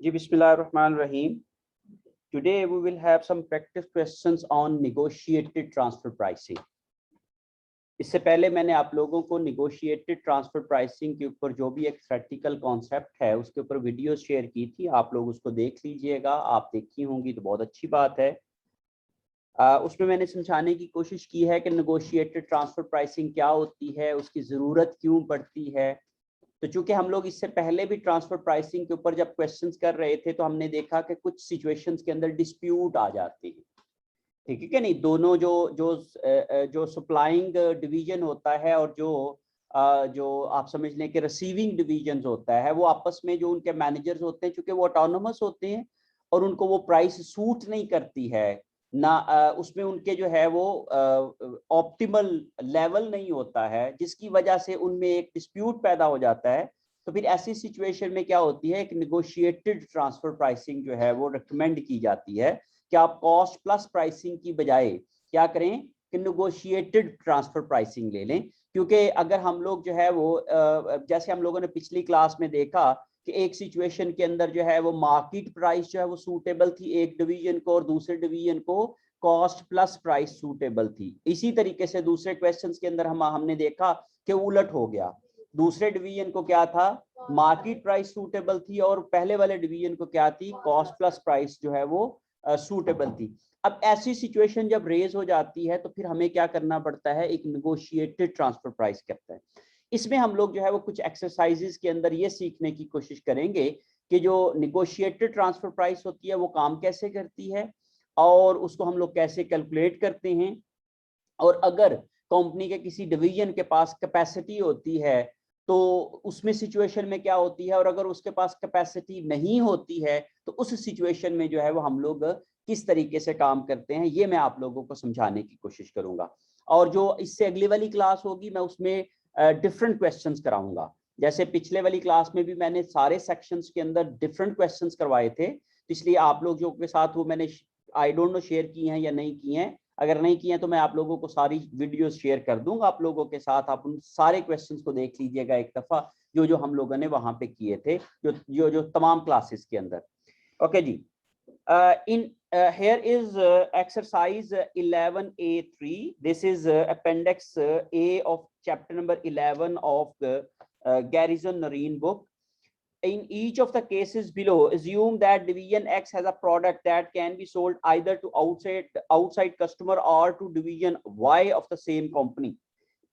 जी बिस्मिल्लाहिर्रहमानिर्रहीम। Today we will have some practice questions on negotiated transfer pricing. इससे पहले मैंने आप लोगों को negotiated transfer pricing के ऊपर जो भी एक theoretical concept है उसके ऊपर वीडियो शेयर की थी, आप लोग उसको देख लीजिएगा। आप देखी होंगी तो बहुत अच्छी बात है। उसमें मैंने समझाने की कोशिश की है कि negotiated transfer pricing क्या होती है, उसकी ज़रूरत क्यों पड़ती है। तो चूंकि हम लोग इससे पहले भी ट्रांसफर प्राइसिंग के ऊपर जब क्वेश्चंस कर रहे थे तो हमने देखा कि कुछ सिचुएशंस के अंदर डिस्प्यूट आ जाते हैं, ठीक है कि नहीं। दोनों जो जो जो सप्लाइंग डिवीजन होता है और जो आप समझ लें कि रिसीविंग डिवीजन होता है, वो आपस में जो उनके मैनेजर्स होते हैं, चूंकि वो ऑटोनोमस होते हैं और उनको वो प्राइस सूट नहीं करती है ना, उसमें उनके जो है वो ऑप्टिमल लेवल नहीं होता है, जिसकी वजह से उनमें एक डिस्प्यूट पैदा हो जाता है। तो फिर ऐसी सिचुएशन में क्या होती है, एक नेगोशिएटेड ट्रांसफर प्राइसिंग जो है वो रिकमेंड की जाती है कि आप कॉस्ट प्लस प्राइसिंग की बजाय क्या करें कि नेगोशिएटेड ट्रांसफर प्राइसिंग ले लें। क्योंकि अगर हम लोग जो है वो जैसे हम लोगों ने पिछली क्लास में देखा कि एक सिचुएशन के अंदर जो है वो मार्केट प्राइस जो है वो सूटेबल थी एक डिवीजन को और दूसरे डिवीजन को कॉस्ट प्लस प्राइस सूटेबल थी। इसी तरीके से दूसरे क्वेश्चंस के अंदर हमने देखा कि उलट हो गया, दूसरे डिवीजन को क्या था, मार्केट प्राइस सूटेबल थी और पहले वाले डिवीजन को क्या थी, कॉस्ट प्लस प्राइस जो है वो सूटेबल थी। अब ऐसी सिचुएशन जब रेज हो जाती है तो फिर हमें क्या करना पड़ता है, एक नेगोशिएटेड ट्रांसफर प्राइस करता है। इसमें हम लोग जो है वो कुछ एक्सरसाइजेस के अंदर ये सीखने की कोशिश करेंगे कि जो नेगोशिएटेड ट्रांसफर प्राइस होती है वो काम कैसे करती है और उसको हम लोग कैसे कैलकुलेट करते हैं, और अगर कंपनी के किसी डिवीजन के पास कैपेसिटी होती है तो उसमें सिचुएशन में क्या होती है, और अगर उसके पास कैपेसिटी नहीं होती है तो उस सिचुएशन में जो है वो हम लोग किस तरीके से काम करते हैं, ये मैं आप लोगों को समझाने की कोशिश करूंगा। और जो इससे अगली वाली क्लास होगी मैं उसमें डिफरेंट क्वेश्चंस कराऊंगा। जैसे पिछले वाली क्लास में भी मैंने सारे सेक्शंस के अंदर डिफरेंट क्वेश्चंस करवाए थे, तो इसलिए आप लोग जो के साथ वो मैंने आई डोंट नो शेयर किए हैं या नहीं किए हैं, अगर नहीं किए हैं तो मैं आप लोगों को सारी वीडियोस शेयर कर दूंगा आप लोगों के साथ। आप उन सारे क्वेश्चंस को देख लीजिएगा एक दफा, जो जो हम लोगों ने वहां पे किए थे, जो तमाम क्लासेस के अंदर। ओके जी, in here is exercise 11A3. This is appendix A of chapter number 11 of the Garrison Marine book. In each of the cases below, assume that division X has a product that can be sold either to outside customer or to division Y of the same company.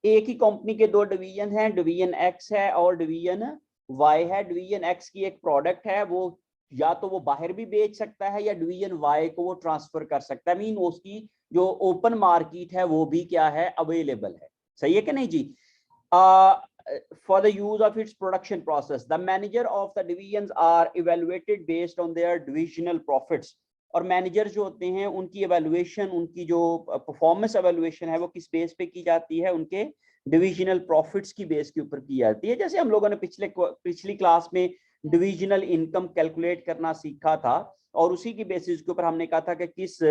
एक ही company के दो division हैं, division X है और division Y है। Division X की एक product है, वो या तो वो बाहर भी बेच सकता है या डिवीजन Y को वो ट्रांसफर कर सकता है। मीन उसकी जो ओपन मार्केट है वो भी क्या है, अवेलेबल है। सही है कि नहीं जी। For the use of its production process, the manager of the divisions are evaluated based on their divisional profits. और मैनेजर जो होते हैं उनकी एवेल्युएशन, उनकी जो परफॉर्मेंस एवेल्युएशन है वो किस बेस पे की जाती है, उनके डिविजनल प्रॉफिट्स की बेस के ऊपर की जाती है। जैसे हम लोगों ने पिछली क्लास में डिविजनल इनकम कैलकुलेट करना सीखा था और उसी की बेसिस के ऊपर हमने कहा था कि किस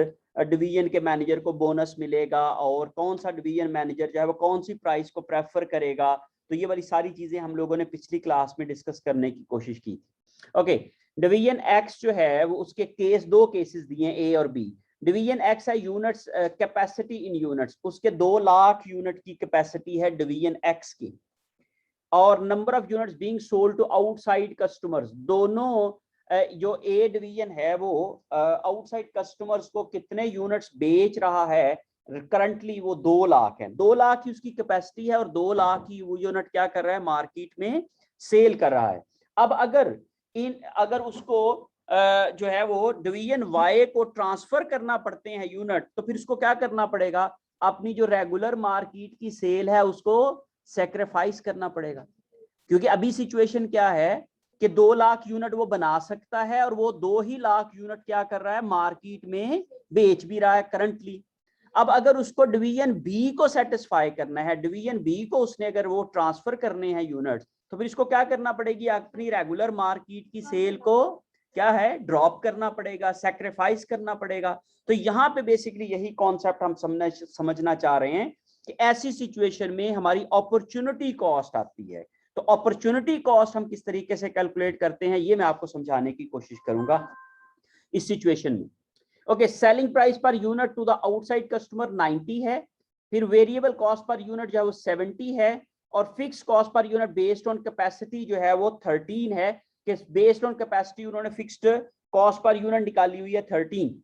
डिवीजन के मैनेजर को बोनस मिलेगा और कौन सा डिवीजन मैनेजर जो है वो कौन सी प्राइस को प्रेफर करेगा। तो ये वाली सारी चीजें हम लोगों ने पिछली क्लास में डिस्कस करने की कोशिश की थी। ओके, डिवीजन एक्स जो है वो उसके दो केसेस दिए हैं, ए और बी। डिवीजन एक्स है यूनिट्स कैपेसिटी इन यूनिट्स, उसके 2 लाख यूनिट की कैपेसिटी है डिवीजन एक्स की, और number of units being sold to outside customers. दोनों जो ए डिवीजन है वो आउटसाइड कस्टमर्स को कितने यूनिट्स बेच रहा है, करंटली वो 2 लाख है। 2 लाख की उसकी कैपेसिटी है और 2 लाख की वो यूनिट क्या कर रहा है, मार्केट में सेल कर रहा है। अब अगर उसको जो है वो डिवीजन वाई को ट्रांसफर करना पड़ते हैं यूनिट, तो फिर उसको क्या करना पड़ेगा, अपनी जो रेगुलर मार्केट की सेल है उसको सेक्रीफाइस करना पड़ेगा। क्योंकि अभी सिचुएशन क्या है कि 2 लाख यूनिट वो बना सकता है और वो 2 ही लाख यूनिट क्या कर रहा है, मार्केट में बेच भी रहा है करंटली। अब अगर उसको डिवीजन बी को सेटिस्फाई करना है, डिवीजन बी को उसने अगर वो ट्रांसफर करने हैं यूनिट्स, तो फिर इसको क्या करना पड़ेगी, अपनी रेगुलर मार्केट की सेल को क्या है, ड्रॉप करना पड़ेगा, सैक्रिफाइस करना पड़ेगा। तो यहाँ पे बेसिकली यही कॉन्सेप्ट हम समझना चाह रहे हैं कि ऐसी सिचुएशन में हमारी अपॉर्चुनिटी कॉस्ट आती है। तो अपॉर्चुनिटी कॉस्ट हम किस तरीके से कैलकुलेट करते हैं ये मैं आपको समझाने की कोशिश करूंगा इस सिचुएशन में। Okay, selling price per unit to the outside customer 90 है, फिर वेरिएबल कॉस्ट पर यूनिट जो है वो 70 है, और fix cost per unit based on capacity जो है वो 13 है, कि बेस्ड ऑन कैपेसिटी उन्होंने फिक्स्ड कॉस्ट पर यूनिट निकाली हुई है 13।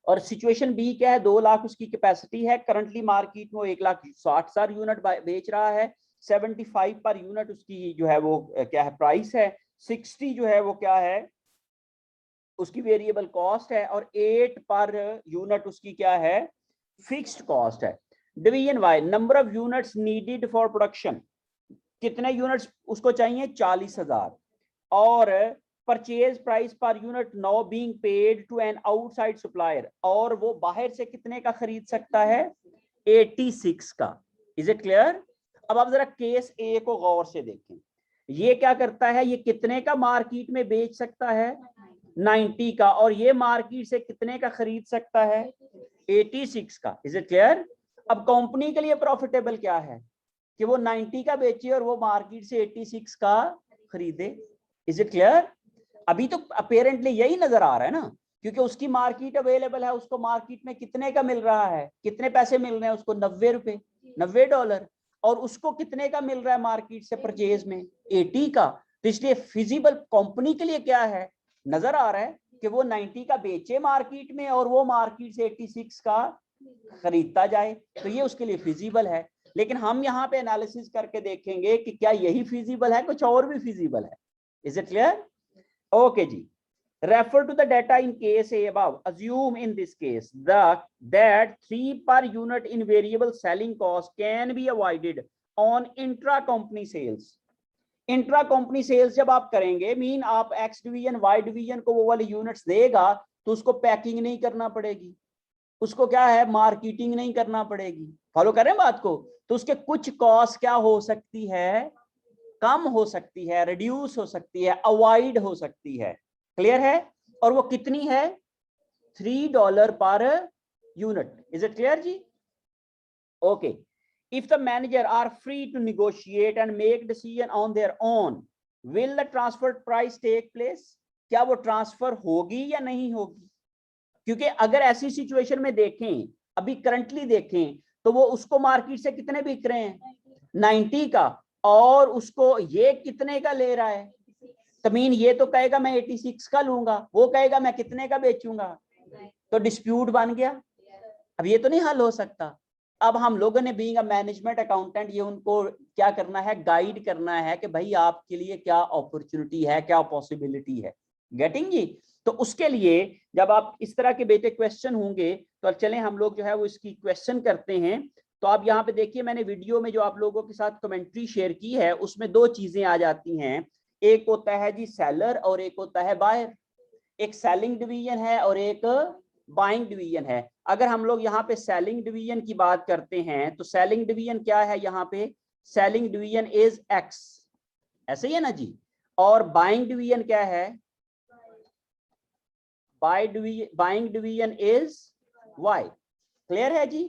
और सिचुएशन बी क्या है, 2 लाख उसकी कैपेसिटी है, करंटली मार्केट में 1,60,000 यूनिट बेच रहा है, 75 पर यूनिट उसकी जो है वो क्या है प्राइस है, 60 जो है वो क्या है उसकी वेरिएबल कॉस्ट है, और 8 पर यूनिट उसकी क्या है फिक्स्ड कॉस्ट है। Division Y, number of units needed for production, कितने यूनिट्स उसको चाहिए 40,000, और purchase price per unit now being paid to an outside supplier, और वो बाहर से कितने का खरीद सकता है 86 का। Is it clear? अब आप जरा केस ए को गौर से देखें, ये क्या करता है, ये कितने का मार्केट में बेच सकता है 90 का, और ये मार्केट से कितने का खरीद सकता है 86 का। Is it clear? अब कंपनी के लिए प्रॉफिटेबल क्या है कि वो 90 का बेचे और वो मार्केट से 86 का खरीदे। Is it clear? अभी तो अपेरेंटली यही नजर आ रहा है ना, क्योंकि उसकी मार्केट अवेलेबल है, उसको मार्केट में कितने का मिल रहा है, कितने पैसे मिल रहे हैं उसको 90 रुपए, $90, और उसको कितने का मिल रहा है मार्केट से परचेज में 80 का। तो इसलिए फिजिबल कंपनी के लिए क्या है, नजर आ रहा है कि वो 90 का बेचे मार्केट में और वो मार्केट से 86 का खरीदता जाए, तो ये उसके लिए फिजिबल है। लेकिन हम यहाँ पे एनालिसिस करके देखेंगे कि क्या यही फिजिबल है, कुछ और भी फिजिबल है। Is it clear? ओके जी, refer to the data in case A above. Assume in this case that 3 per unit in variable selling cost can be avoided on intra company sales. Intra company sales जब आप करेंगे, mean आप x division Y division को वो वाले units देगा तो उसको पैकिंग नहीं करना पड़ेगी, उसको क्या है मार्केटिंग नहीं करना पड़ेगी। फॉलो करें बात को? तो उसके कुछ कॉस्ट क्या हो सकती है, कम हो सकती है, रिड्यूस हो सकती है, अवॉइड हो सकती है। क्लियर है? और वो कितनी है $3 per unit. Is it clear जी? Okay, if the manager are free to negotiate and make decision on their own, will the transfer price take place? क्या वो ट्रांसफर होगी या नहीं होगी? क्योंकि अगर ऐसी सिचुएशन में देखें, अभी करंटली देखें, तो वो उसको मार्केट से कितने बिक रहे हैं 90 का, और उसको ये कितने का ले रहा है, तो मीन ये तो कहेगा मैं 86 का लूंगा, वो कहेगा मैं कितने का बेचूंगा, तो डिस्प्यूट बन गया। अब ये तो नहीं हल हो सकता। अब हम लोगों ने बीइंग अ मैनेजमेंट अकाउंटेंट ये उनको क्या करना है, गाइड करना है कि भाई आपके लिए क्या अपॉर्चुनिटी है, क्या पॉसिबिलिटी है। गेटिंग जी? तो उसके लिए जब आप इस तरह के बेटे क्वेश्चन होंगे तो चलें हम लोग जो है वो इसकी क्वेश्चन करते हैं। तो आप यहाँ पे देखिए, मैंने वीडियो में जो आप लोगों के साथ कमेंट्री शेयर की है उसमें 2 चीजें आ जाती हैं, एक होता है जी सेलर और एक होता है बायर। एक सेलिंग डिवीजन है और एक बाइंग डिवीजन है। अगर हम लोग यहाँ पे सेलिंग डिवीजन की बात करते हैं तो सेलिंग डिवीजन क्या है, यहाँ पे सेलिंग डिवीजन इज एक्स, ऐसे ही है ना जी। और बाइंग डिवीजन क्या है, buying division is Y. Clear है जी?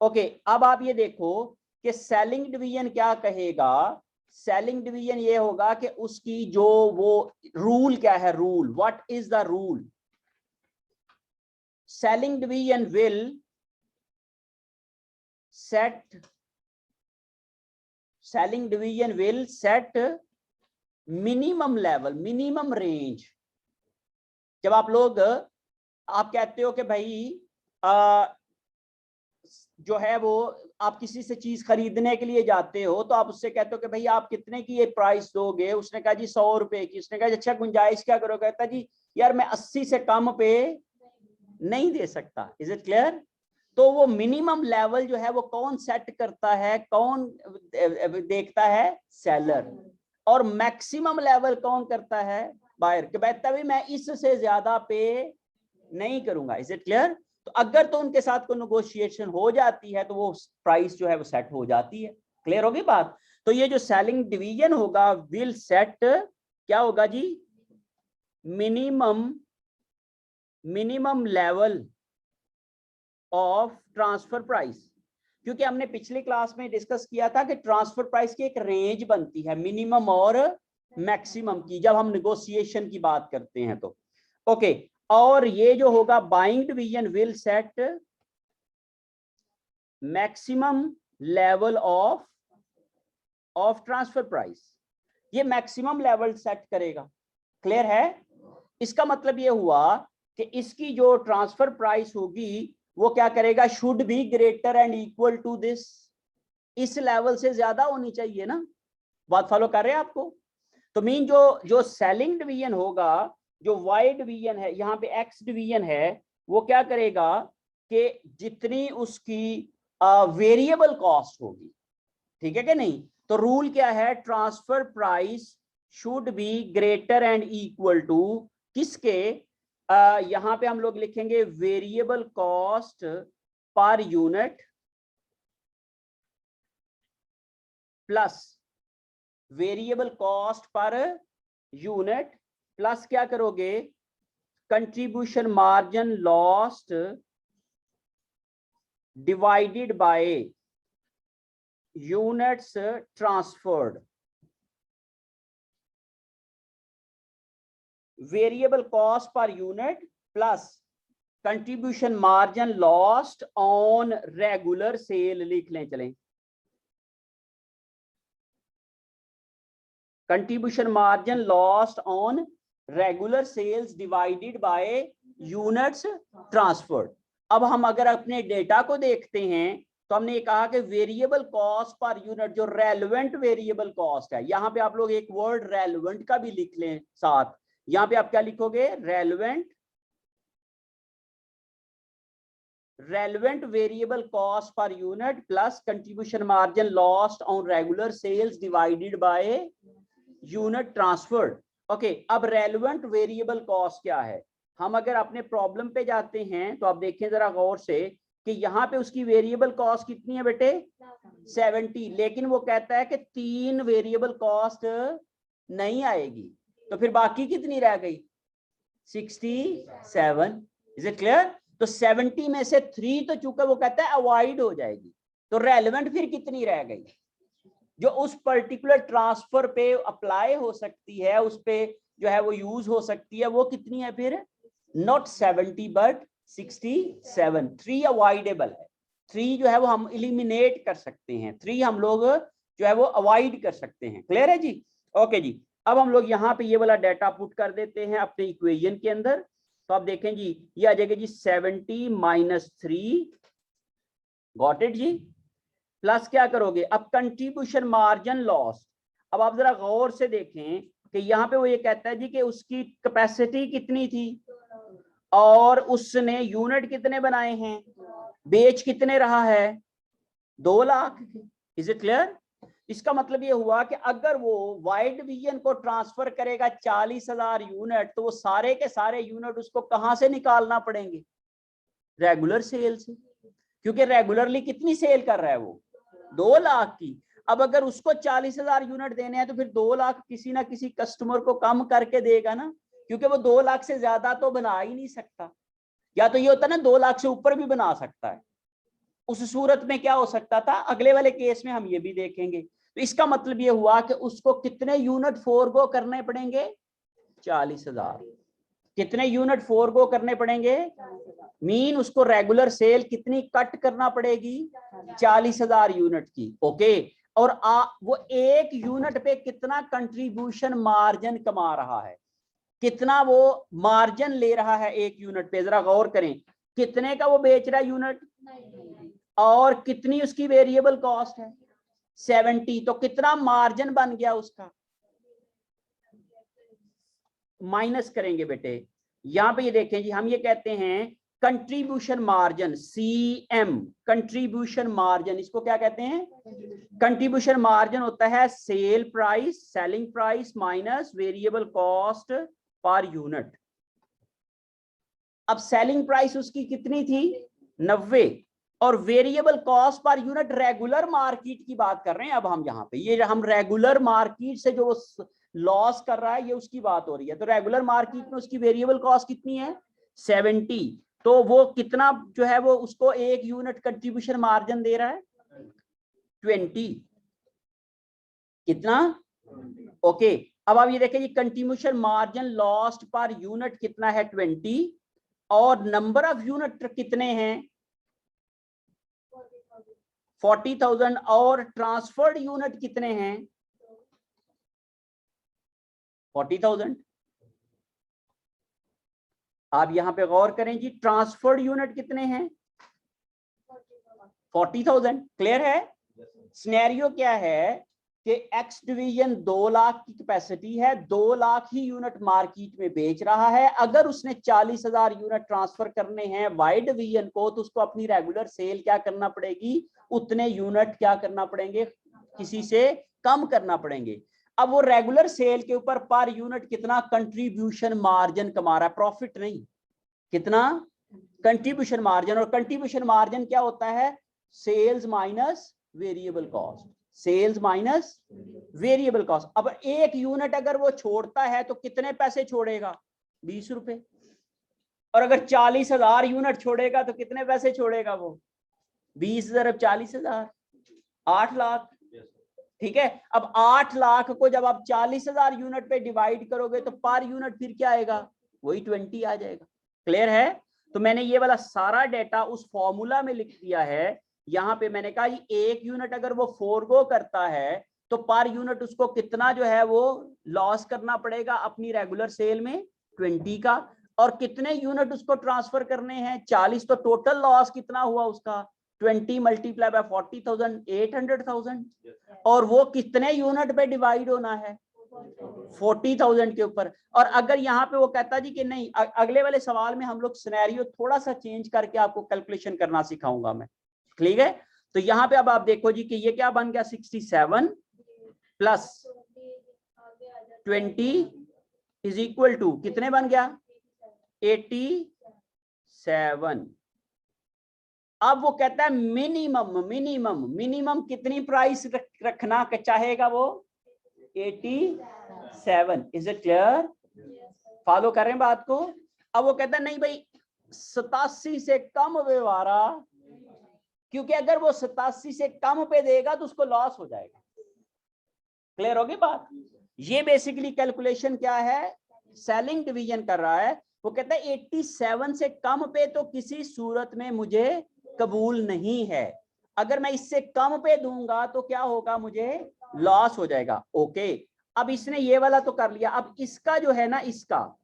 ओके, अब आप ये देखो कि सेलिंग डिवीजन क्या कहेगा, सेलिंग डिवीजन ये होगा कि उसकी जो वो रूल क्या है, rule, what is the rule. Selling division will set, selling division will set minimum level, minimum range. जब आप लोग आप कहते हो कि भाई जो है वो आप किसी से चीज खरीदने के लिए जाते हो तो आप उससे कहते हो कि भाई आप कितने की ये प्राइस दोगे, उसने कहा जी 100 रुपए की, उसने कहा अच्छा गुंजाइश क्या करोगे, कहता जी यार मैं 80 से कम पे नहीं दे सकता। Is it clear? तो वो मिनिमम लेवल जो है वो कौन सेट करता है, कौन देखता है, सेलर। और मैक्सिमम लेवल कौन करता है, बायर, कि भाई तभी मैं इससे ज्यादा पे नहीं करूंगा। Is it clear? तो अगर तो उनके साथ कोई नेगोशिएशन हो जाती है तो वो प्राइस जो है वो सेट हो जाती है। क्लियर होगी बात? तो ये जो सेलिंग डिवीजन होगा विल सेट क्या होगा जी, minimum level of transfer price. क्योंकि हमने पिछली क्लास में डिस्कस किया था कि ट्रांसफर प्राइस की एक रेंज बनती है मिनिमम और मैक्सिमम की, जब हम निगोशिएशन की बात करते हैं तो ओके। और ये जो होगा buying division will set maximum level of transfer price, ये मैक्सिमम लेवल सेट करेगा। क्लियर है? इसका मतलब ये हुआ कि इसकी जो ट्रांसफर प्राइस होगी वो क्या करेगा, should be greater and equal to this, इस लेवल से ज्यादा होनी चाहिए ना। बात फॉलो कर रहे हैं आपको? तो मीन जो सेलिंग डिवीजन होगा, जो वाई डिवीजन है, यहाँ पे एक्स डिवीजन है, वो क्या करेगा कि जितनी उसकी वेरिएबल कॉस्ट होगी, ठीक है कि नहीं, तो रूल क्या है, transfer price should be greater and equal to किसके, यहां पे हम लोग लिखेंगे variable cost per unit plus variable cost per unit plus क्या करोगे, contribution margin lost divided by units transferred. Variable cost per unit plus contribution margin lost on regular sale लिख लें, चलें, contribution margin lost on regular sales divided by units transferred. अब हम अगर अपने data को देखते हैं तो हमने ये कहा कि वेरिएबल कॉस्ट पर यूनिट, जो रेलेवेंट वेरिएबल कॉस्ट है, यहां पे आप लोग एक वर्ड रेलेवेंट का भी लिख लें साथ, यहां पे आप क्या लिखोगे, relevant variable cost per unit plus contribution margin lost on regular sales divided by unit transferred. Okay, अब रेलेवेंट वेरिएबल कॉस्ट क्या है, हम अगर अपने प्रॉब्लम पे जाते हैं तो आप देखें जरा गौर से कि यहाँ पे उसकी वेरिएबल कॉस्ट कितनी है बेटे, 70, लेकिन वो कहता है कि 3 वेरिएबल कॉस्ट नहीं आएगी, तो फिर बाकी कितनी रह गई, 67। Is it clear? तो 70 में से 3 तो चूंकि वो कहता है अवॉइड हो जाएगी, तो रेलेवेंट फिर कितनी रह गई, जो उस पर्टिकुलर ट्रांसफर पे अप्लाई हो सकती है, उस पे जो है वो यूज हो सकती है, वो कितनी है फिर, नॉट 70 बट 67। 3 अवॉइडेबल है, 3 जो है वो हम इलिमिनेट कर सकते हैं, 3 हम लोग जो है वो अवॉइड कर सकते हैं। क्लियर है जी? ओके जी, अब हम लोग यहाँ पे ये वाला डाटा पुट कर देते हैं अपने इक्वेशन के अंदर, तो आप देखें जी ये आ जाएगा जी 70 माइनस 3, गॉट इट जी, प्लस क्या करोगे, अब कंट्रीब्यूशन मार्जिन लॉस। अब आप जरा गौर से देखें कि यहाँ पे वो ये कहता है जी कि उसकी कैपेसिटी कितनी थी और उसने यूनिट कितने बनाए हैं, बेच कितने रहा है, 2 लाख। Is it clear? इसका मतलब ये हुआ कि अगर वो वाई डिवीजन को ट्रांसफर करेगा 40,000 यूनिट, तो वो सारे के सारे यूनिट उसको कहां से निकालना पड़ेंगे, रेगुलर सेल से, क्योंकि रेगुलरली कितनी सेल कर रहा है वो, 2 लाख की। अब अगर उसको 40,000 यूनिट देने हैं तो फिर 2 लाख किसी ना किसी कस्टमर को कम करके देगा ना, क्योंकि वो 2 लाख से ज्यादा तो बना ही नहीं सकता, या तो ये होता ना 2 लाख से ऊपर भी बना सकता है। उस सूरत में क्या हो सकता था, अगले वाले केस में हम ये भी देखेंगे। तो इसका मतलब ये हुआ कि उसको कितने यूनिट फोरगो करने पड़ेंगे, 40,000। कितने यूनिट फोरगो करने पड़ेंगे, मीन उसको रेगुलर सेल कितनी कट करना पड़ेगी, 40,000 यूनिट की। ओके, और वो एक यूनिट पे कितना कंट्रीब्यूशन मार्जिन कमा रहा है, कितना वो मार्जिन ले रहा है एक यूनिट पे, जरा गौर करें, कितने का वो बेच रहा है यूनिट, और कितनी उसकी वेरिएबल कॉस्ट है, 70, तो कितना मार्जिन बन गया उसका, माइनस करेंगे बेटे। यहां पे ये देखें जी, हम ये कहते हैं contribution margin, CM, contribution margin, इसको क्या कहते हैं, कंट्रीब्यूशन मार्जिन होता है sale price, selling price minus variable cost per unit. अब सेलिंग प्राइस उसकी कितनी थी, 90, और variable cost per unit regular market की बात कर रहे हैं। अब हम यहाँ पे ये हम रेगुलर मार्केट से जो लॉस कर रहा है, ये उसकी बात हो रही है। तो रेगुलर मार्केट में उसकी वेरिएबल कॉस्ट कितनी है, 70, तो वो कितना जो है वो उसको एक यूनिट कंट्रीब्यूशन मार्जिन दे रहा है, 20, कितना? ओके, अब आप ये देखें जी contribution margin lost per unit कितना है 20, और नंबर ऑफ यूनिट कितने हैं 40,000, और ट्रांसफर्ड यूनिट कितने हैं 40,000। आप यहां पे गौर करें जी, ट्रांसफर्ड यूनिट कितने हैं 40,000। क्लियर है? सिनेरियो क्या है कि एक्स डिवीजन 2 लाख की कैपेसिटी है, 2 लाख ही यूनिट मार्केट में बेच रहा है। अगर उसने 40,000 यूनिट ट्रांसफर करने हैं वाई डिवीजन को, तो उसको अपनी रेगुलर सेल क्या करना पड़ेगी, उतने यूनिट क्या करना पड़ेंगे, किसी से कम करना पड़ेंगे। अब वो रेगुलर सेल के ऊपर पर यूनिट कितना कंट्रीब्यूशन मार्जिन कमा रहा है, प्रॉफिट नहीं, कितना कंट्रीब्यूशन मार्जिन। और कंट्रीब्यूशन मार्जिन क्या होता है, sales minus variable cost, sales minus variable cost. अब एक यूनिट अगर वो छोड़ता है तो कितने पैसे छोड़ेगा, 20 रुपए। और अगर 40,000 यूनिट छोड़ेगा तो कितने पैसे छोड़ेगा वो, 20 × 40,000, 8 लाख। ठीक है, अब 8 लाख को जब आप 40,000 यूनिट पे डिवाइड करोगे तो पर यूनिट फिर क्या आएगा, वही 20 आ जाएगा। क्लियर है? तो मैंने ये वाला सारा डेटा उस फॉर्मूला में लिख दिया है। यहां पे मैंने कहा एक यूनिट अगर वो फोरगो करता है तो पर यूनिट उसको कितना जो है वो लॉस करना पड़ेगा अपनी रेगुलर सेल में, 20 का। और कितने यूनिट उसको ट्रांसफर करने हैं, 40। तो टोटल लॉस कितना हुआ उसका, 20 मल्टीप्लाई बाय 40,000, 800,000। और वो कितने यूनिट पे डिवाइड होना है, 40,000 के ऊपर। और अगर यहाँ पे वो कहता जी कि नहीं, अगले वाले सवाल में हम लोग सिनेरियो थोड़ा सा चेंज करके आपको कैलकुलेशन करना सिखाऊंगा मैं। ठीक है, तो यहाँ पे अब आप देखो जी कि ये क्या बन गया, 67 प्लस 20 इज इक्वल टू कितने बन गया, 87। अब वो कहता है मिनिमम कितनी प्राइस रखना चाहेगा वो, 87। Is it clear? फॉलो कर रहे हैं बात को? अब वो कहता है नहीं भाई 87 से कम व्यवहारा, क्योंकि अगर वो 87 से कम पे देगा तो उसको लॉस हो जाएगा। क्लियर होगी बात? ये बेसिकली कैलकुलेशन क्या है, सेलिंग डिवीजन कर रहा है। वो कहता है 87 से कम पे तो किसी सूरत में मुझे कबूल नहीं है, अगर मैं इससे कम पे दूंगा तो क्या होगा, मुझे लॉस हो जाएगा। ओके, अब इसने ये वाला तो कर लिया, अब इसका जो है ना, इसका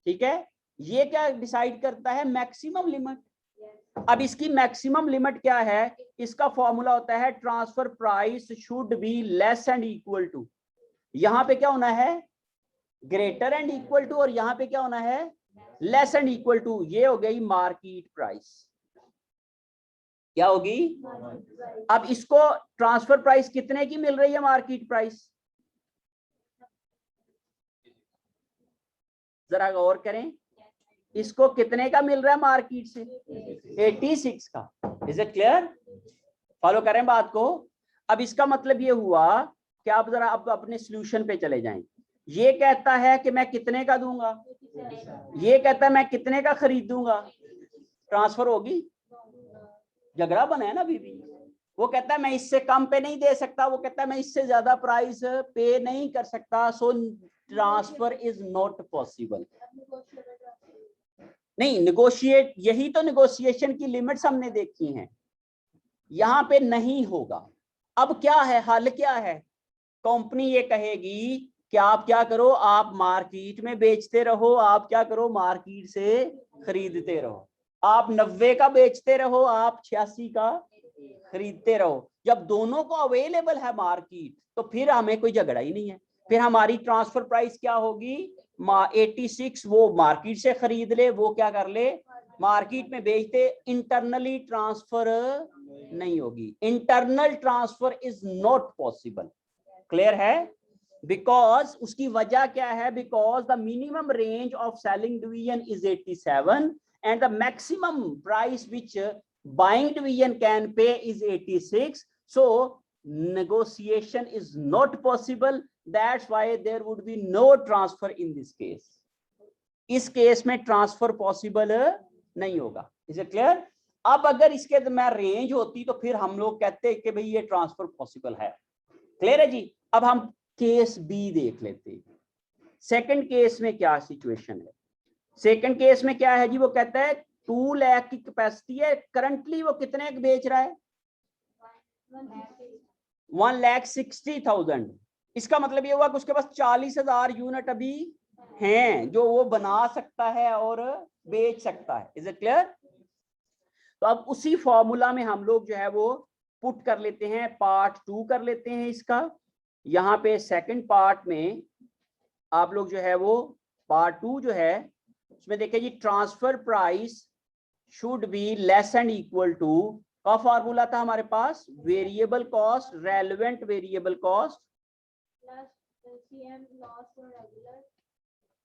ठीक है, ये क्या डिसाइड करता है, मैक्सिमम लिमिट। अब इसकी मैक्सिमम लिमिट क्या है, इसका फॉर्मूला होता है transfer price should be less and equal to, यहां पे क्या होना है, ग्रेटर एंड इक्वल टू, और यहां पे क्या होना है, लेस एंड इक्वल टू। ये हो गई मार्केट प्राइस, क्या होगी। अब इसको ट्रांसफर प्राइस कितने की मिल रही है, मार्केट प्राइस, जरा गौर करें, इसको कितने का मिल रहा है मार्केट से, 86 का। Is it clear? फॉलो करें बात को? अब इसका मतलब ये हुआ कि आप जरा अब अपने सॉल्यूशन पे चले जाएं। ये कहता है कि मैं कितने का दूंगा, ये कहता है मैं कितने का खरीदूंगा, ट्रांसफर होगी, झगड़ा बना है ना बीबी। वो कहता है मैं इससे कम पे नहीं दे सकता, वो कहता है मैं इससे ज्यादा प्राइस पे नहीं कर सकता, सो ट्रांसफर इज नॉट पॉसिबल। नहीं, निगोशिएट, यही तो निगोशिएशन की लिमिट्स हमने देखी हैं, यहां पे नहीं होगा। अब क्या है, हल क्या है, कंपनी ये कहेगी कि आप क्या करो, आप मार्केट में बेचते रहो, आप क्या करो, मार्केट से खरीदते रहो, आप 90 का बेचते रहो, आप 86 का खरीदते रहो। जब दोनों को अवेलेबल है मार्केट, तो फिर हमें कोई झगड़ा ही नहीं है। फिर हमारी ट्रांसफर प्राइस क्या होगी, 86 वो मार्केट से खरीद ले, वो क्या कर ले, मार्केट में बेचते। इंटरनली ट्रांसफर नहीं होगी, internal transfer is not possible. Clear है? बिकॉज उसकी वजह क्या है, because the minimum range of selling division is 87 and the maximum price which buying division can pay is 86. So negotiation is not possible. That's why there would be no transfer in this case. इस case में transfer possible नहीं होगा। Is it clear? अब अगर इसके दरमियान range होती तो फिर हम लोग कहते कि भाई ये ट्रांसफर पॉसिबल है। क्लियर है जी। अब हम केस बी देख लेते हैं। सेकंड केस में क्या सिचुएशन है? सेकंड केस में क्या है जी, वो कहता है 2 लाख की कैपेसिटी है, करंटली वो कितने का बेच रहा है? 1,60,000। इसका मतलब ये हुआ कि उसके पास 40,000 यूनिट अभी हैं जो वो बना सकता है और बेच सकता है। Is it clear? तो अब उसी फॉर्मूला में हम लोग जो है वो पुट कर लेते हैं, पार्ट 2 कर लेते हैं इसका। यहाँ पे सेकंड पार्ट में आप लोग जो है वो पार्ट 2 जो है उसमें देखिए जी, transfer price should be less and equal to का फॉर्मूला था हमारे पास, variable cost, relevant variable cost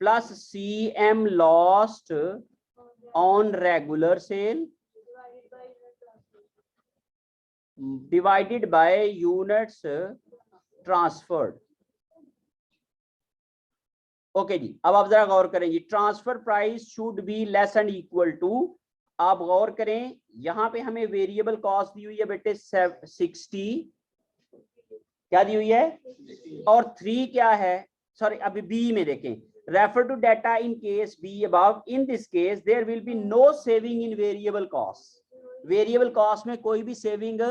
plus CM lost on regular sale divided by units transferred. Okay जी, अब आप जरा गौर करें जी, transfer price should be less and equal to, आप गौर करें यहां पे हमें वेरिएबल कॉस्ट दी हुई है बेटे 60, क्या दी हुई है, और 3 क्या है, सॉरी अभी बी में देखें, refer to data in case B above, in this case there will be no saving in variable cost, variable cost में कोई भी सेविंग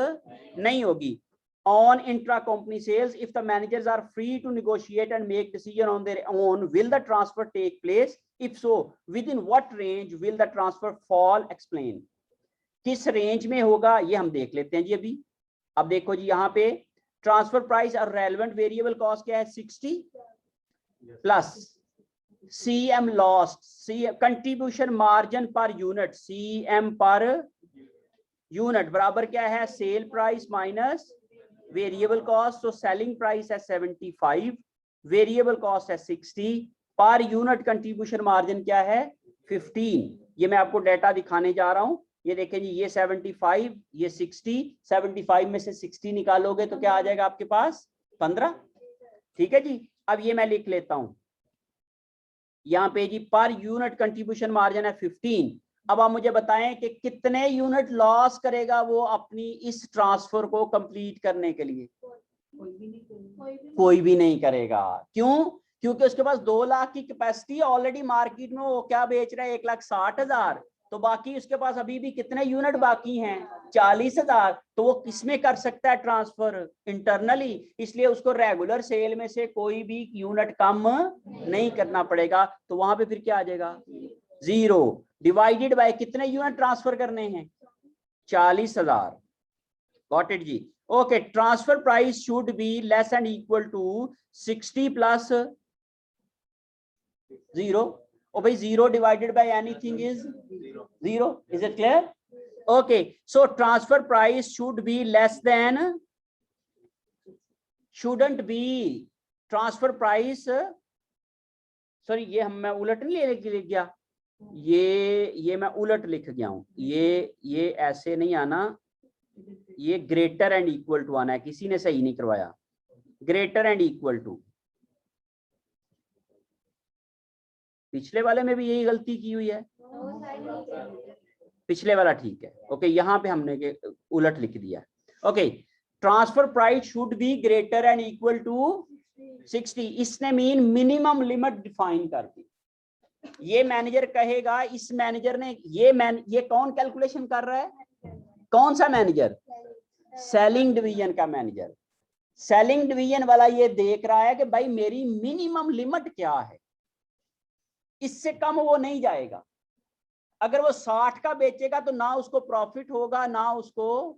नहीं होगी। On intra-company sales, if the managers are free to negotiate and make decision on their own, will the transfer take place? If so, within what range will the transfer fall? Explain. किस range में होगा ये हम देख लेते हैं जी अभी। अब देखो जी यहाँ पे ट्रांसफर प्राइस और रेलेवेंट वेरिएबल कॉस्ट क्या है 60 plus CM lost, contribution margin per unit, CM per unit बराबर क्या है, sale price minus variable cost. तो सेलिंग प्राइस है 75, वेरिएबल कॉस्ट है 60, पर यूनिट कंट्रीब्यूशन मार्जिन क्या है 15। ये मैं आपको डेटा दिखाने जा रहा हूं, ये देखें जी, ये 75, ये 60, 75 में से 60 निकालोगे तो क्या आ जाएगा आपके पास 15। ठीक है जी। अब ये मैं लिख लेता हूं यहाँ पे जी, पर यूनिट कंट्रीब्यूशन मार्जिन है 15। अब आप मुझे बताएं कि कितने यूनिट लॉस करेगा वो अपनी इस ट्रांसफर को कंप्लीट करने के लिए? कोई भी नहीं करेगा। क्यों? क्योंकि उसके पास 2 लाख की कैपेसिटी ऑलरेडी, मार्केट में वो क्या बेच रहा है 1,60,000, तो बाकी उसके पास अभी भी कितने यूनिट बाकी हैं 40,000। तो वो किसमें कर सकता है ट्रांसफर? इंटरनली। इसलिए उसको रेगुलर सेल में से कोई भी यूनिट कम नहीं करना पड़ेगा। तो वहां पे फिर क्या आ जाएगा 0 डिवाइडेड बाय कितने यूनिट ट्रांसफर करने हैं 40,000। गॉट इट जी। Okay, transfer price should be less and equal to 60 plus 0। ओ भाई 0 divided by anything is 0। Is it clear? Okay, so transfer price should be less than, shouldn't be, transfer price, sorry ये मैं उलट नहीं लिख गया, ये मैं उलट लिख गया हूं, ये ऐसे नहीं आना, ये ग्रेटर एंड इक्वल टू आना है, किसी ने सही नहीं करवाया, ग्रेटर एंड इक्वल टू। पिछले वाले में भी यही गलती की हुई है, पिछले वाला ठीक है। ओके, यहाँ पे हमने उलट लिख दिया। Okay, transfer price should be greater and equal to 60, इसने मीन मिनिमम लिमिट डिफाइन कर दी। ये मैनेजर कहेगा, इस मैनेजर ने ये कौन कैलकुलेशन कर रहा है, कौन सा मैनेजर, सेलिंग डिवीजन का मैनेजर। सेलिंग डिवीजन वाला ये देख रहा है कि भाई मेरी मिनिमम लिमिट क्या है, इससे कम वो नहीं जाएगा। अगर वो 60 का बेचेगा तो ना उसको प्रॉफिट होगा ना उसको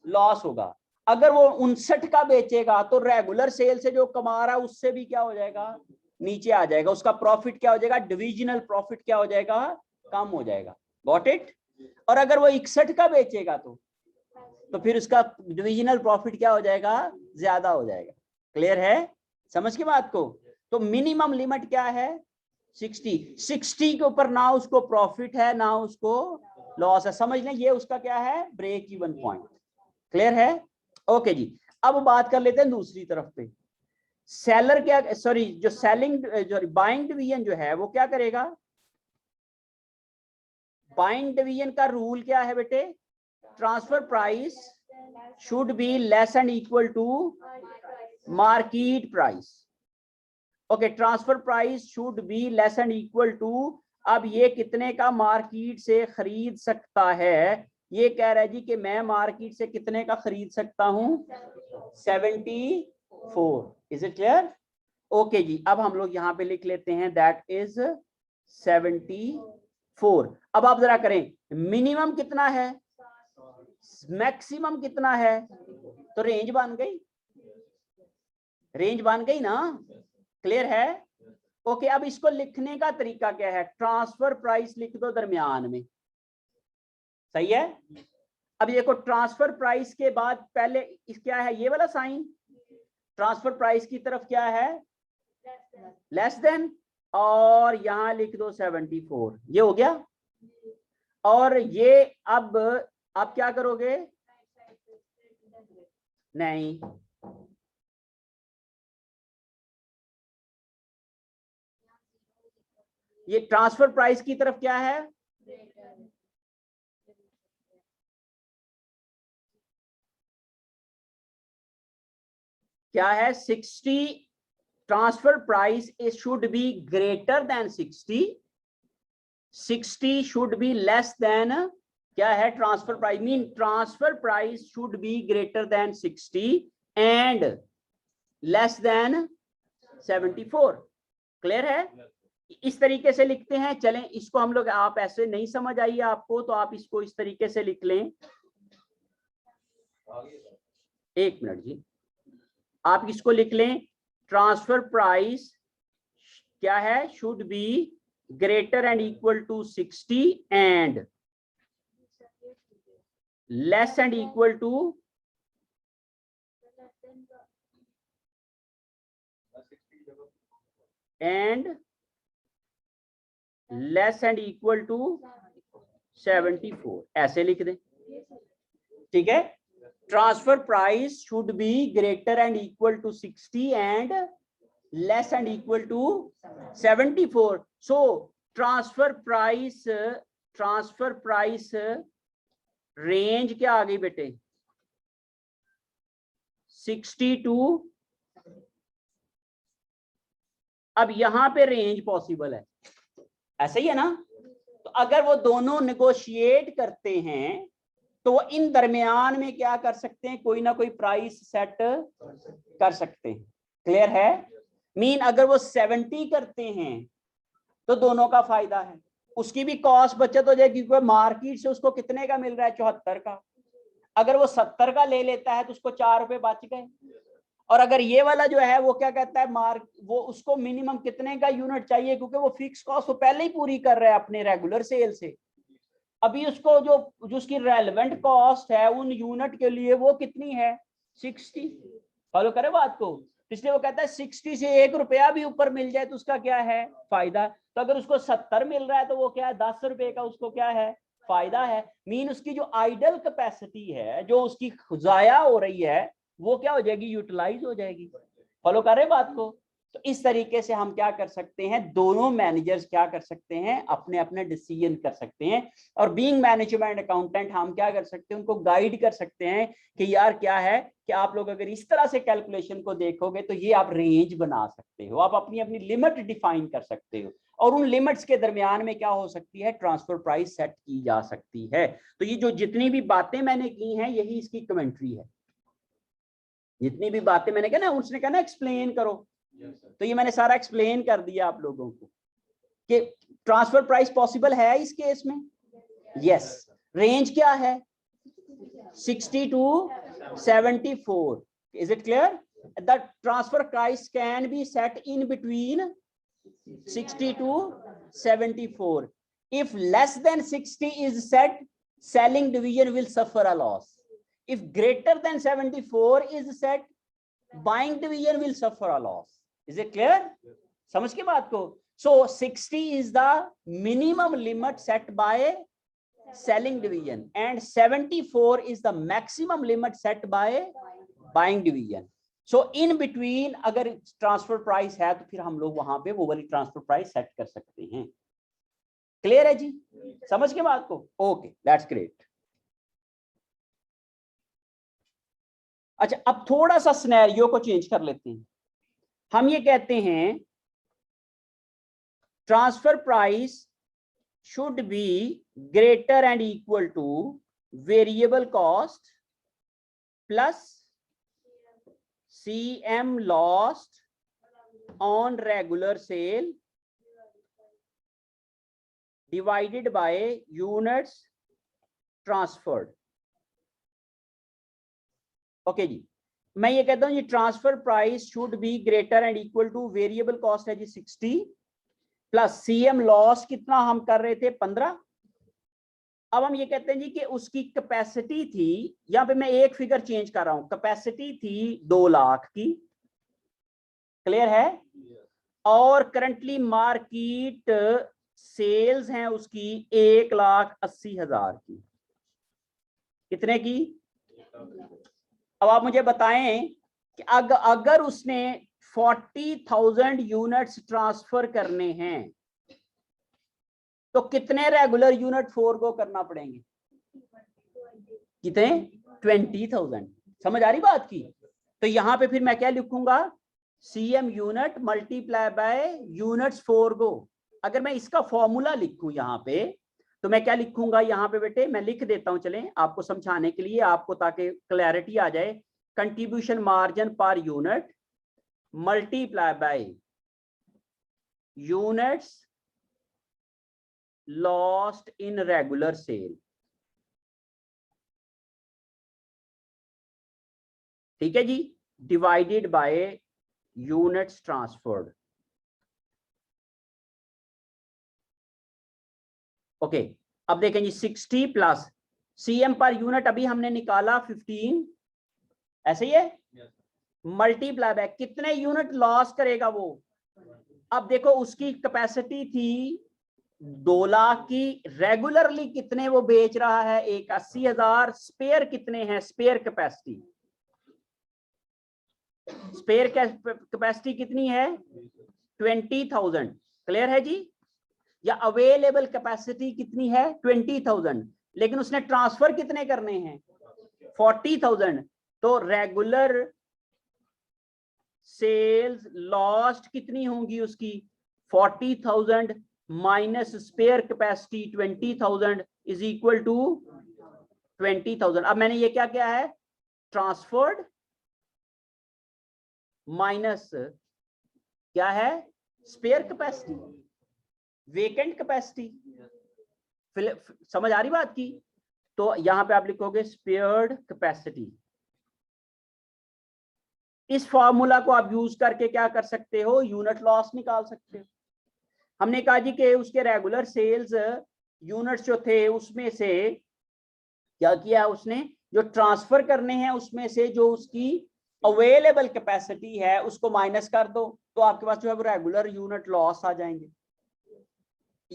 लॉस होगा। अगर वो 59 का बेचेगा तो रेगुलर सेल से जो कमा रहा है उससे भी क्या हो जाएगा, नीचे आ जाएगा, उसका प्रॉफिट क्या हो जाएगा, डिविजनल प्रॉफिट क्या हो जाएगा, कम हो जाएगा। Got it? और अगर वो 61 का बेचेगा तो फिर उसका डिविजनल प्रॉफिट क्या हो जाएगा, ज्यादा हो जाएगा। क्लियर है, समझ की बात को? तो मिनिमम लिमिट क्या है 60 के ऊपर ना उसको प्रॉफिट है ना उसको लॉस है। समझ लें, ये उसका क्या है, ब्रेक इवन पॉइंट। क्लियर है? ओके जी। अब बात कर लेते हैं दूसरी तरफ पे। सेलर क्या, सॉरी जो सेलिंग जो बाइंग डिवीजन जो है वो क्या करेगा, बाइंग डिवीजन का रूल क्या है बेटे, transfer price should be less and equal to market price. Okay, transfer price should be less and equal to, अब ये कितने का मार्केट से खरीद सकता है? ये कह रहा है जी कि मैं मार्केट से कितने का खरीद सकता हूं? 74। Is it clear? ओके जी, अब हम लोग यहां पे लिख लेते हैं दैट इज 74। अब आप जरा करें, मिनिमम कितना है, मैक्सिमम कितना है, तो रेंज बन गई, रेंज बन गई ना? क्लियर है? ओके, अब इसको लिखने का तरीका क्या है? ट्रांसफर प्राइस लिख दो दरमियान में, सही है? अब देखो, ट्रांसफर प्राइस के बाद पहले क्या है, ये वाला साइन, ट्रांसफर प्राइस की तरफ क्या है, लेस देन, और यहां लिख दो 74, ये हो गया। और ये अब आप क्या करोगे? नहीं, ये ट्रांसफर प्राइस की तरफ क्या है, क्या है, 60। Transfer price is should be greater than 60, 60 should be less then, क्या है, transfer price mean transfer price should be greater than 60 and less than 74। Clear है? इस तरीके से लिखते हैं। चलें, इसको हम लोग, आप ऐसे नहीं समझ आई आपको तो आप इसको इस तरीके से लिख लें। एक मिनट जी, आप इसको लिख लें, ट्रांसफर प्राइस क्या है, should be greater and equal to 60 and less and equal to and less and equal to 74, ऐसे लिख दें। ठीक है, transfer price should be greater and equal to 60 and less and equal to 74। So transfer price range क्या आ गई बेटे, 60 to, अब यहां पे रेंज पॉसिबल है, ऐसा ही है ना? तो अगर वो दोनों नेगोशिएट करते हैं तो वो इन दरमियान में क्या कर सकते हैं, कोई ना कोई प्राइस सेट कर सकते हैं। क्लियर है? मीन अगर वो 70 करते हैं तो दोनों का फायदा है, उसकी भी कॉस्ट बचत हो जाएगी क्योंकि मार्केट से उसको कितने का मिल रहा है, 74 का। अगर वो 70 का ले लेता है तो उसको 4 रुपए बच गए। और अगर ये वाला जो है वो क्या कहता है, वो उसको मिनिमम कितने का यूनिट चाहिए, क्योंकि वो फिक्स कॉस्ट वो पहले ही पूरी कर रहा है अपने रेगुलर सेल से। अभी उसको जो उसकी रेलेवेंट कॉस्ट है उन यूनिट के लिए वो कितनी है, 60। फॉलो करे बात को? इसलिए वो कहता है 60 से 1 रुपया भी ऊपर मिल जाए तो उसका क्या है, फायदा। तो अगर उसको 70 मिल रहा है तो वो क्या है, 10 रुपए का उसको क्या है, फायदा है। मीन उसकी जो आइडल कैपेसिटी है, जो उसकी जाया हो रही है, वो क्या हो जाएगी, यूटिलाइज हो जाएगी। फॉलो कर रहे बात को? तो इस तरीके से हम क्या कर सकते हैं, दोनों मैनेजर्स क्या कर सकते हैं, अपने अपने डिसीजन कर सकते हैं। और बीइंग मैनेजमेंट अकाउंटेंट हम क्या कर सकते हैं, उनको गाइड कर सकते हैं कि यार क्या है कि आप लोग अगर इस तरह से कैलकुलेशन को देखोगे तो ये आप रेंज बना सकते हो, आप अपनी अपनी लिमिट डिफाइन कर सकते हो, और उन लिमिट्स के दरमियान में क्या हो सकती है, ट्रांसफर प्राइस सेट की जा सकती है। तो ये जो जितनी भी बातें मैंने की हैं यही इसकी कमेंट्री है। जितनी भी बातें मैंने कहा ना, उसने कहा ना एक्सप्लेन करो, तो ये मैंने सारा एक्सप्लेन कर दिया आप लोगों को कि ट्रांसफर प्राइस पॉसिबल है इस केस में। यस, रेंज क्या है, 60 to 74। Is it clear? The transfer price can be set in between 60 to 74. If less than 60 is set, selling division will suffer a loss. If greater than 74 is set, buying division will suffer a loss. Is it clear? समझ के बात को? So 60 is the minimum limit set by selling division and 74 is the maximum limit set by buying division. So in between अगर transfer price है तो फिर हम लोग वहां पे वो वाली ट्रांसफर प्राइस सेट कर सकते हैं। क्लियर है जी? समझ के बात को? Okay, that's great. अच्छा, अब थोड़ा सा सिनेरियो को चेंज कर लेते हैं। हम ये कहते हैं transfer price should be greater and equal to variable cost plus CM lost on regular sale divided by units transferred. Okay जी, मैं ये कहता हूं ये transfer price should be greater and equal to variable cost है जी 60 plus CM loss कितना हम कर रहे थे 15। अब हम ये कहते हैं जी कि उसकी कैपेसिटी थी, यहां पे मैं एक फिगर चेंज कर रहा हूं, कैपेसिटी थी 2 लाख की, क्लियर है, और करंटली मार्केट सेल्स हैं उसकी 1,80,000 की। कितने की? अब आप मुझे बताएं कि अगर उसने 40,000 यूनिट्स ट्रांसफर करने हैं तो कितने रेगुलर यूनिट फोरगो करना पड़ेंगे? कितने? 20,000। समझ आ रही बात की? तो यहां पे फिर मैं क्या लिखूंगा? CM unit multiply by units forgo. अगर मैं इसका फॉर्मूला लिखूं यहां पे तो मैं क्या लिखूंगा यहां पे बेटे? मैं लिख देता हूं, चलें आपको समझाने के लिए, आपको ताकि क्लैरिटी आ जाए। Contribution margin per unit multiply by units lost in regular sale. ठीक है जी, divided by units transferred. Okay, अब देखें जी 60 प्लस सीएम पर यूनिट अभी हमने निकाला 15, ऐसे ही है, मल्टीप्लाई बाय कितने यूनिट लॉस करेगा वो? अब देखो उसकी कैपेसिटी थी 2 लाख की, रेगुलरली कितने वो बेच रहा है? 1,80,000। स्पेयर कितने हैं? स्पेयर कैपेसिटी, स्पेयर कैपेसिटी कितनी है? 20,000। क्लियर है जी? या अवेलेबल कैपेसिटी कितनी है? 20,000। लेकिन उसने ट्रांसफर कितने करने हैं? 40,000। तो रेगुलर सेल्स लॉस्ट कितनी होंगी उसकी? 40,000 minus spare capacity 20,000 is equal to 20,000। अब मैंने ये क्या किया है? ट्रांसफर्ड माइनस क्या है? Spare capacity, vacant capacity. समझ आ रही बात की? तो यहां पे आप लिखोगे स्पेयर्ड कैपेसिटी। इस फॉर्मूला को आप यूज करके क्या कर सकते हो? यूनिट लॉस निकाल सकते हो। हमने कहा जी कि उसके रेगुलर सेल्स यूनिट्स जो थे उसमें से क्या किया उसने? जो ट्रांसफर करने हैं उसमें से जो उसकी अवेलेबल कैपेसिटी है उसको माइनस कर दो, तो आपके पास जो है वो रेगुलर यूनिट लॉस आ जाएंगे।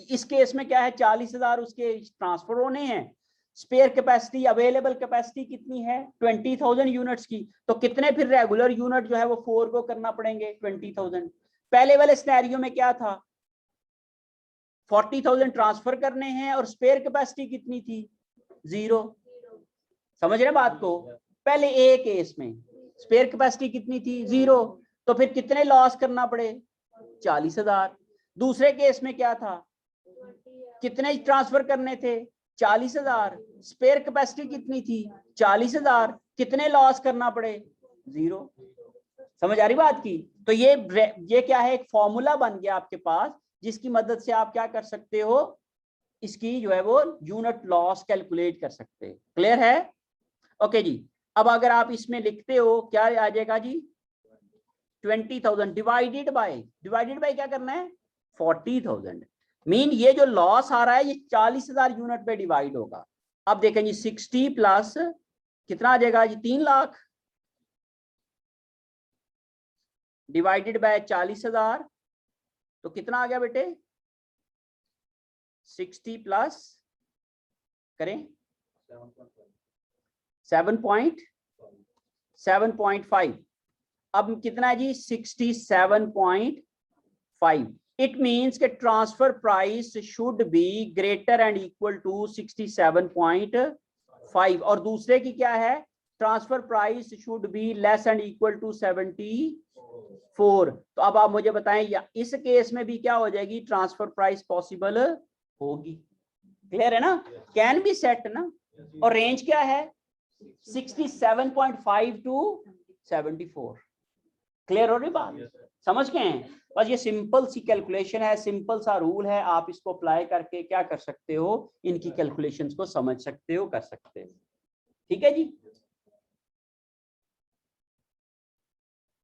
इस केस में क्या है? 40,000 उसके ट्रांसफर होने हैं, स्पेयर कैपेसिटी अवेलेबल कैपेसिटी कितनी है? 20,000 यूनिट्स की। तो कितने फिर रेगुलर यूनिट जो है वो फोरगो करना पड़ेंगे? 20,000। पहले वाले सिनेरियो में क्या था? 40,000 ट्रांसफर करने हैं और स्पेयर कैपेसिटी कितनी थी? 0। समझ रहे बात को? पहले ए केस में स्पेयर कैपेसिटी कितनी थी? 0। तो फिर कितने लॉस करना पड़े? 40,000। दूसरे केस में क्या था? कितने ट्रांसफर करने थे? 40,000। स्पेयर कैपेसिटी कितनी थी? 40,000। कितने लॉस करना पड़े? 0। समझ आ रही बात की? तो ये क्या है? एक फॉर्मूला बन गया आपके पास जिसकी मदद से आप क्या कर सकते हो? इसकी जो है वो यूनिट लॉस कैलकुलेट कर सकते हैं। क्लियर है? ओके जी, अब अगर आप इसमें लिखते हो क्या आ जाएगा जी? 20,000 डिवाइडेड बाय क्या करना है? 40,000। मीन ये जो लॉस आ रहा है ये 40,000 यूनिट पे डिवाइड होगा। अब देखें जी 60 प्लस कितना आ जाएगा जी? 3 लाख डिवाइडेड बाय 40,000 तो कितना आ गया बेटे? 60 प्लस करें 7.5। अब कितना है जी? 67.5। इट मीन्स के transfer price should be greater and equal to 67.5। और दूसरे की क्या है? Transfer price should be less and equal to 74। तो अब आप मुझे बताएं या इस केस में भी क्या हो जाएगी, ट्रांसफर प्राइस पॉसिबल होगी। क्लियर है ना, कैन बी सेट ना, और रेंज क्या है 67.5 टू 74। क्लियर हो रही बात, समझ गए हैं। बस ये सिंपल सी कैलकुलेशन है, सिंपल सा रूल है, आप इसको अप्लाई करके क्या कर सकते हो, इनकी कैलकुलेशंस को समझ सकते हो, कर सकते हो। ठीक है जी।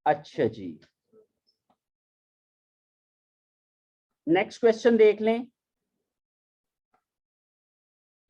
अच्छा जी, नेक्स्ट क्वेश्चन देख लें।